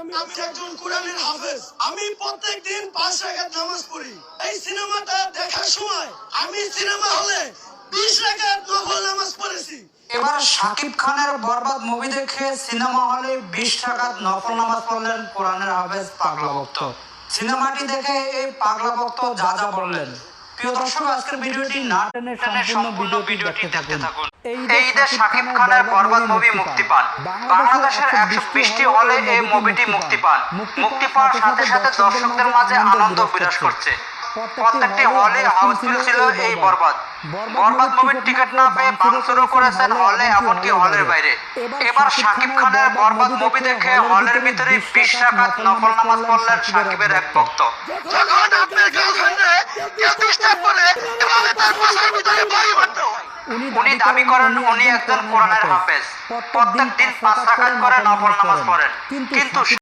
আমি একজন কোরআনের হাফেজ। আমি প্রত্যেকদিন 5 রাকাত নামাজ পড়ি। এই সিনেমাটা দেখার সময় আমি সিনেমা হলে 20 রাকাত নফল নামাজ পড়েছি। এবার শাকিব খানের বরবাদ মুভি দেখে সিনেমা হলে 20 রাকাত নফল নামাজ পড়লেন কোরআনের হাফেজ পাগলা ভক্ত। সিনেমাটি দেখে এই পাগলা ভক্ত যা যা বললেন। প্রিয় দর্শক, আজকের ভিডিওটি না টেনে সম্পূর্ণ ভিডিওটি দেখতে থাকুন। এই ঈদে শাকিব খানের বরবাদ মুভি মুক্তি পান। বাংলাদেশের 120টি হলে এই মুভিটি মুক্তি পান। মুক্তি পাওয়ার সাথে সাথে দর্শকদের মাঝে আনন্দ বিরাজ করছে। প্রত্যেকটি হলে হাউসফুল ছিল এই বরবাদ মুভির টিকিট না পেয়ে ভাঙচুরও করেছেন হলে, এমনকি হলের বাইরে। এবার শাকিব খানের বরবাদ মুভি দেখে হলের ভিতরে 20 রাকাত নফল নামাজ পড়লেন শাকিবের এক ভক্ত। যখন আপনার গার্লফ্রেন্ডে কেউ ডিস্টার্ব করে এভাবে তার পাশার ভিতরে বাড়ি মারতে হয়। উনি দাবি করেন উনি একজন কোরআনের হাফেজ, প্রত্যেক দিন 5 রাকাত করে নফল নামাজ পড়েন, কিন্তু